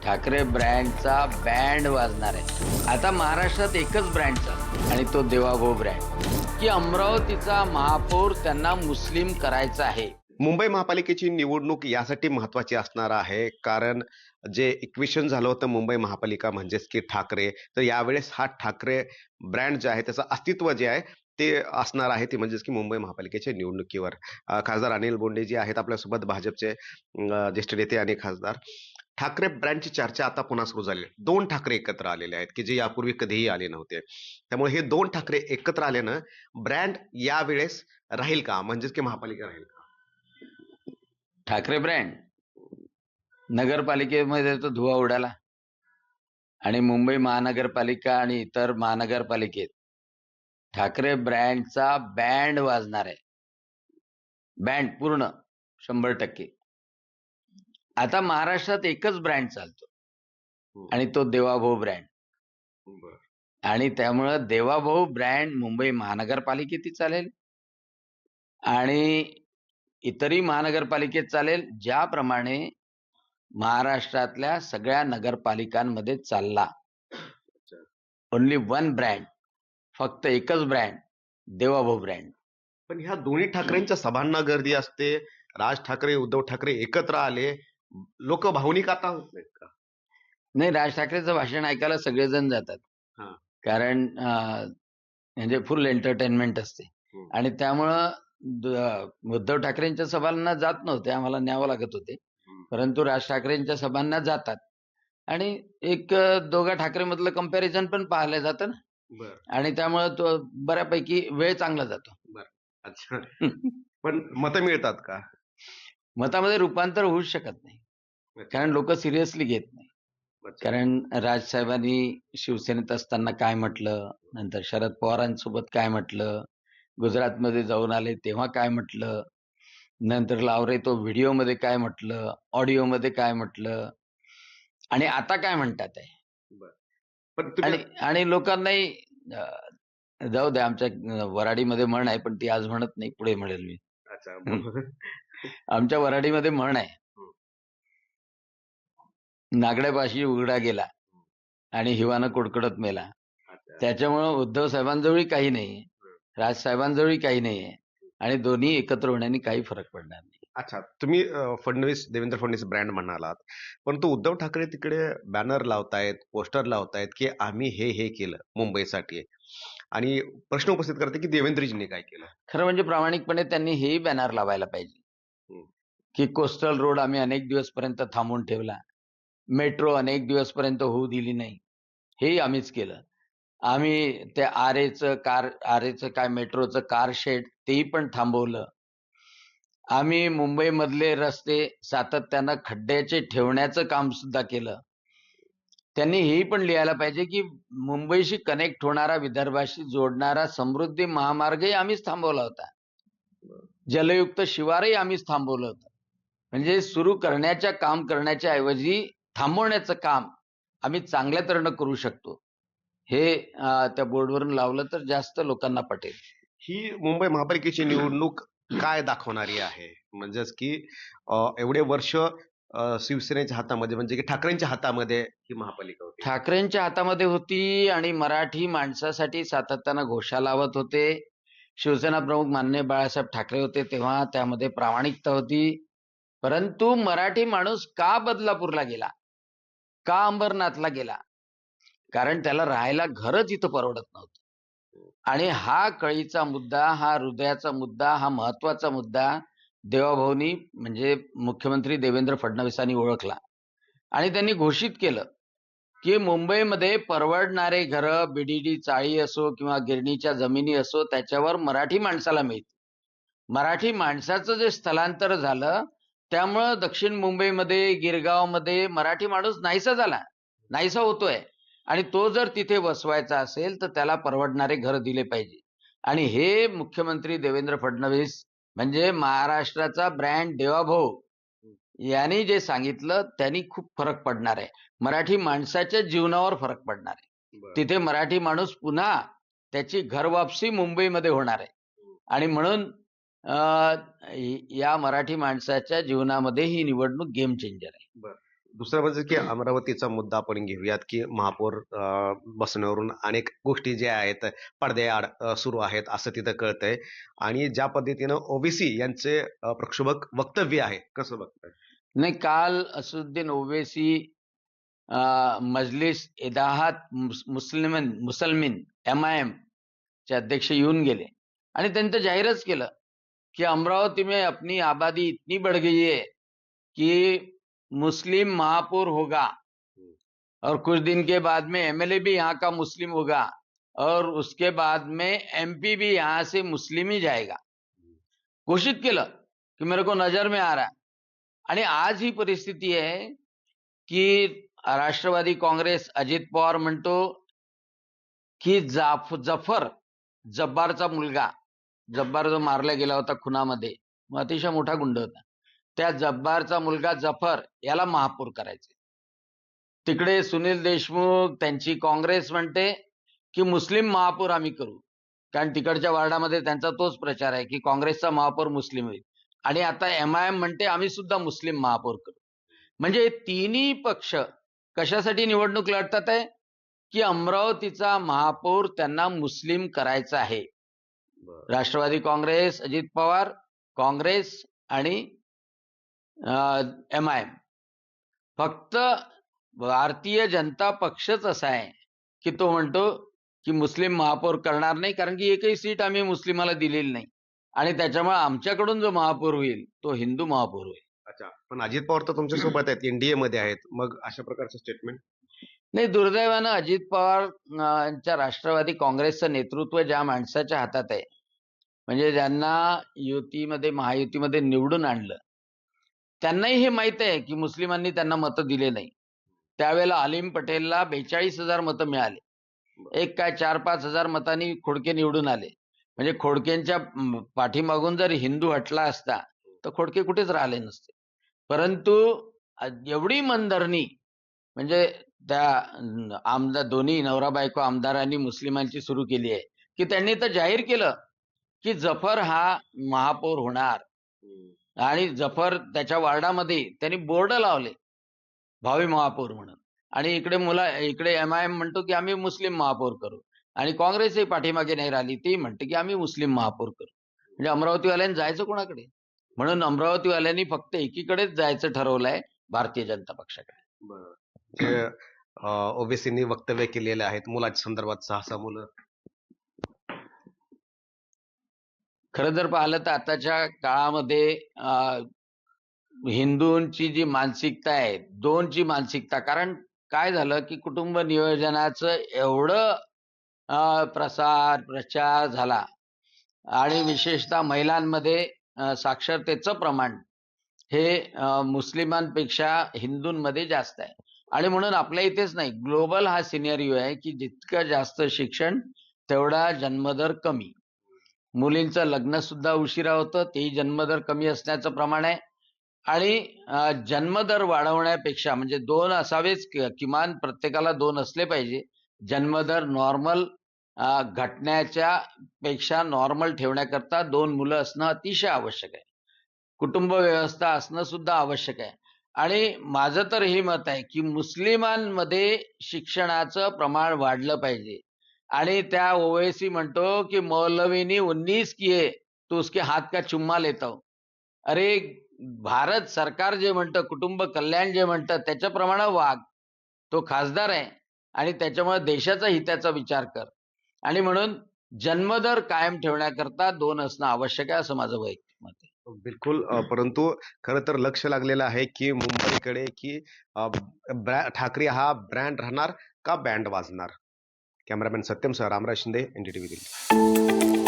Thackeray ब्रँडचा band वाजणार आहे. आता महाराष्ट्रात एकच ब्रँड चालतो आणि तो देवाभाऊ ब्रँड, की अमरावतीचा महापौर त्यांना मुस्लिम करायचा आहे. मुंबई महापालिकेची निवडणूक यासाठी महत्वाची असणार आहे कारण जे इक्वेशन झालं होतं मुंबई महापालिका म्हणजेच की ठाकरे, तर यावेळेस हा ठाकरे ब्रँड जे आहे त्याचं अस्तित्व जे आहे ते असणार आहे, ते म्हणजेच की मुंबई महापालिकेच्या निवडणुकीवर. खासदार अनिल बोंडे जे आहेत आपल्यासोबत, भाजपचे ज्येष्ठ नेते आणि खासदार. ठाकरे ब्रँडची चर्चा आता पुन्हा सुरू झाली आहे. दोन ठाकरे एकत्र आलेले आहेत की जे यापूर्वी कधीही आले नव्हते. त्यामुळे हे दोन ठाकरे एकत्र आल्यानं ब्रँड यावेळेस राहील का, म्हणजेच की महापालिका राहील का? ठाकरे ब्रँड नगरपालिकेमध्ये तो धुवा उडाला आणि मुंबई महानगरपालिका आणि इतर महानगरपालिकेत ठाकरे ब्रँडचा बँड वाजणार आहे. बँड पूर्ण 100%. आता महाराष्ट्रात एकच ब्रँड चालतो आणि तो देवाभाऊ ब्रँड. बरं. आणि त्यामुळं देवाभाऊ ब्रँड मुंबई महानगरपालिकेतही चालेल आणि इतरही महानगरपालिकेत चालेल, ज्याप्रमाणे महाराष्ट्रातल्या सगळ्या नगरपालिकांमध्ये चालला. ओनली वन ब्रँड, फक्त एकच ब्रँड, देवाभाऊ ब्रँड. पण ह्या दोन्ही ठाकरेंच्या सभांना गर्दी असते. राज ठाकरे, उद्धव ठाकरे एकत्र आले, लोक भावनिक आता होत नाहीत का? नाही, राज ठाकरेंचं भाषण ऐकायला सगळेजण जातात. हा. कारण म्हणजे फुल एंटरटेनमेंट असते. आणि त्यामुळं उद्धव ठाकरेंच्या सभांना जात नव्हते, आम्हाला न्यावं लागत होते. परंतु राज ठाकरेंच्या सभांना जातात आणि एक दोघा ठाकरे मधलं कंपॅरिझन पण पाहिलं जातं ना. आणि त्यामुळं तो बऱ्यापैकी वेळ चांगला जातो. अच्छा. पण मतं मिळतात का? मतामध्ये रूपांतर होऊच शकत नाही, कारण लोक सिरियसली घेत नाही. कारण राजसाहेबांनी शिवसेनेत असताना काय म्हटलं, नंतर शरद पवारांसोबत काय म्हटलं, गुजरातमध्ये जाऊन आले तेव्हा काय म्हटलं, नंतर लावरे तो व्हिडिओमध्ये काय म्हटलं, ऑडिओमध्ये काय म्हटलं आणि आता काय म्हणतात आहे. पण आणि लोकांनाही जाऊ द्या, आमच्या वराडीमध्ये म्हण आहे, पण ती आज म्हणत नाही, पुढे म्हणेल मी. आमच्या वराडीमध्ये म्हण आहे, नागड्यापाशी उघडा गेला आणि हिवानं कुडकुडत मेला. त्याच्यामुळं उद्धव साहेबांजवळही काही नाही, राजसाहेबांजवळही काही नाही आणि दोन्ही एकत्र होण्याने काही फरक पडणार नाही. अच्छा, तुम्ही देवेंद्र फडणवीस ब्रँड म्हणालात, परंतु उद्धव ठाकरे तिकडे बॅनर लावतायत, पोस्टर लावतायत की आम्ही हे केलं मुंबईसाठी, आणि प्रश्न उपस्थित करते की देवेंद्रजींनी काय केलं. खरं म्हणजे प्रामाणिकपणे त्यांनी हेही बॅनर लावायला पाहिजे की कोस्टल रोड आम्ही अनेक दिवस पर्यंत थांबवून ठेवला, मेट्रो अनेक दिवस पर्यंत होऊ दिली नाही, हेही आम्हीच केलं. आम्ही ते आरेचं काय मेट्रोचं कार शेड तेही पण थांबवलं. आम्ही मुंबईमधले रस्ते सातत्यानं खड्ड्याचे ठेवण्याचं काम सुद्धा केलं. त्यांनी हेही पण लिहायला पाहिजे की मुंबईशी कनेक्ट होणारा, विदर्भाशी जोडणारा समृद्धी महामार्गही आम्हीच थांबवला होता. जलयुक्त शिवारही आम्हीच थांबवलं होतं. म्हणजे सुरू करण्याच्या काम करण्याच्या ऐवजी थांबवण्याचं काम आम्ही चांगल्या तऱ्हेनं करू शकतो, हे त्या बोर्डवरून लावलं तर जास्त लोकांना पटेल. ही मुंबई महापालिकेची निवडणूक काय दाखवणारी आहे, म्हणजेच की एवढे वर्ष शिवसेनेच्या हातामध्ये, म्हणजे की ठाकरेंच्या हातामध्ये ही महापालिका होती. ठाकरेंच्या हातामध्ये होती आणि मराठी माणसासाठी सातत्यानं घोषा लावत होते. शिवसेना प्रमुख माननीय बाळासाहेब ठाकरे होते तेव्हा त्यामध्ये प्रामाणिकता होती. परंतु मराठी माणूस का बदलापूरला गेला, का अंबरनाथला गेला? कारण त्याला राहायला घरच इथं परवडत नव्हतं. आणि हा कळीचा मुद्दा, हा हृदयाचा मुद्दा, हा महत्वाचा मुद्दा देवाभाऊनी म्हणजे मुख्यमंत्री देवेंद्र फडणवीसांनी ओळखला आणि त्यांनी घोषित केलं की मुंबईमध्ये परवडणारे घरं, बीडीडी चाळी असो किंवा गिरणीच्या जमिनी असो, त्याच्यावर मराठी माणसाला मिळते. मराठी माणसाचं जे स्थलांतर झालं त्यामुळं दक्षिण मुंबईमध्ये, गिरगावमध्ये मराठी माणूस नाहीसा झाला, नाहीसा होतोय. आणि तो जर तिथे वसवायचा असेल तर त्याला परवडणारे घर दिले पाहिजे. आणि हे मुख्यमंत्री देवेंद्र फडणवीस म्हणजे महाराष्ट्राचा ब्रँड देवाभाऊ यांनी जे सांगितलं त्यांनी खूप फरक पडणार आहे. मराठी माणसाच्या जीवनावर फरक पडणार आहे. तिथे मराठी माणूस पुन्हा त्याची घरवापसी मुंबईमध्ये होणार आहे. आणि म्हणून या मराठी माणसाच्या जीवनामध्ये ही निवडणूक गेम चेंजर आहे. दुसरं म्हणजे की अमरावतीचा मुद्दा आपण घेऊयात, की महापौर बसण्यावरून अनेक गोष्टी ज्या आहेत पडद्याआड सुरू आहेत असं तिथं कळतंय. आणि ज्या पद्धतीनं ओबीसी यांचे प्रक्षोभक वक्तव्य आहे, कसं बघताय? नाही, काल असुद्दीन ओवैसी मजलिस इदाहत मुसलमीन MIM चे अध्यक्ष येऊन गेले आणि त्यांनी तर जाहीरच केलं कि अमरावती में अपनी आबादी इतनी बढ़ गई है कि मुस्लिम महापौर होगा और कुछ दिन के बाद में MLA भी यहाँ का मुस्लिम होगा और उसके बाद में MP भी यहाँ से मुस्लिम ही जाएगा. घोषित केलं की मेरे को नजर में आ रहा है. आणि आज ही परिस्थिती आहे की राष्ट्रवादी काँग्रेस अजित पवार म्हणतो की जब्बारचा मुलगा, जब्बार जो मारला गेला होता खुनामध्ये, अतिशय मोठा गुंड होता, त्या जब्बारचा मुलगा जफर याला महापौर करायचे. तिकडे सुनील देशमुख त्यांची काँग्रेस म्हणते की मुस्लिम महापौर आम्ही करू, कारण तिकडच्या वार्डामध्ये त्यांचा तोच प्रचार आहे की काँग्रेसचा महापौर मुस्लिम होईल. आणि आता MIM म्हणते आम्ही सुद्धा मुस्लिम महापौर करू. म्हणजे तिन्ही पक्ष कशासाठी निवडणूक लढतात आहे की अमरावतीचा महापौर त्यांना मुस्लिम करायचा आहे. राष्ट्रवादी काँग्रेस, अजित पवार, काँग्रेस आणि MIM. फक्त भारतीय जनता पक्षच असा आहे की तो म्हणतो की मुस्लिम महापौर करणार नाही, कारण की एकही सीट आम्ही मुस्लिमाला दिलेली नाही आणि त्याच्यामुळे आमच्याकडून जो महापौर होईल तो हिंदू महापौर होईल. अच्छा, पण अजित पवार तर तुमच्या सोबत आहेत, NDA मध्ये आहेत, मग अशा प्रकारचं स्टेटमेंट? नाही, दुर्दैवानं अजित पवार यांच्या राष्ट्रवादी काँग्रेसचं नेतृत्व ज्या माणसाच्या हातात आहे, म्हणजे ज्यांना महायुतीमध्ये निवडून आणलं, त्यांनाही हे माहित आहे की मुस्लिमांनी त्यांना मतं दिले नाही. त्यावेळेला अलीम पटेलला 42,000 मतं मिळाले. एक काय 4-5 हजार मतांनी खोडके निवडून आले. म्हणजे खोडकेंच्या पाठीमागून जर हिंदू हटला असता तर खोडके कुठेच राहिले नसते. परंतु एवढी मनधरणी म्हणजे त्या दोन्ही नवरा बायको आमदारांनी मुस्लिमांची सुरू केली आहे की त्यांनी तर जाहीर केलं की जफर हा महापौर होणार. आणि जफर त्याच्या वार्डामध्ये त्यांनी बोर्ड लावले भावी महापौर म्हणून. आणि इकडे MIM म्हणतो की आम्ही मुस्लिम महापौर करू आणि काँग्रेसही पाठीमागे नाही राहिली, ती म्हणते की आम्ही मुस्लिम महापौर करू. म्हणजे अमरावतीवाल्यांनी जायचं कोणाकडे? म्हणून अमरावतीवाल्यांनी फक्त एकीकडेच जायचं ठरवलंय, भारतीय जनता पक्षाकडे. ओबीसीनी वक्तव्य केलेले आहेत मुलाच्या संदर्भात, 6 मुलं. खरं जर पाहिलं तर आताच्या काळामध्ये हिंदूंची जी मानसिकता आहे, दोनची मानसिकता, कारण काय झालं की कुटुंब नियोजनाचं एवढं प्रचार झाला आणि विशेषतः महिलांमध्ये साक्षरतेचं प्रमाण हे मुस्लिमांपेक्षा हिंदूंमध्ये जास्त आहे. आणि म्हणून आपल्या इथेच नाही, ग्लोबल हा सिनेरिओ आहे की जितकं जास्त शिक्षण तेवढा जन्मदर कमी. मुलींचं लग्न सुद्धा उशिरा होतं, तेही जन्मदर कमी असण्याचं प्रमाण आहे. आणि जन्मदर वाढवण्यापेक्षा म्हणजे 2 असावेच, किमान प्रत्येकाला 2 असले पाहिजे. जन्मदर नॉर्मल घटण्याच्या पेक्षा नॉर्मल ठेवण्याकरता 2 मुलं असणं अतिशय आवश्यक आहे. कुटुंब व्यवस्था असणं सुद्धा आवश्यक आहे. आणि माझं तर हे मत आहे की मुस्लिमांमध्ये शिक्षणाचं प्रमाण वाढलं पाहिजे. आणि त्या ओवैसी म्हणतो की मौलवीनी 19 किए तो उसके हात का चुम्मा लेता हूं. अरे, भारत सरकार जे म्हणतं, कुटुंब कल्याण जे म्हणतं, त्याच्याप्रमाणे वाग. तो खासदार आहे आणि त्याच्यामुळे देशाच्या हिताचा विचार कर. आणि म्हणून जन्मदर कायम ठेवण्याकरता 2 असणं आवश्यक आहे, असं माझं वैयक्तिक मत आहे. बिलकुल. परंतु खरं तर लक्ष लागलेलं आहे की मुंबईकडे की ठाकरे हा ब्रँड राहणार का बँड वाजणार? कॅमेरामॅन सत्यम सह रामराज शिंदे, NDTV दिल्ली.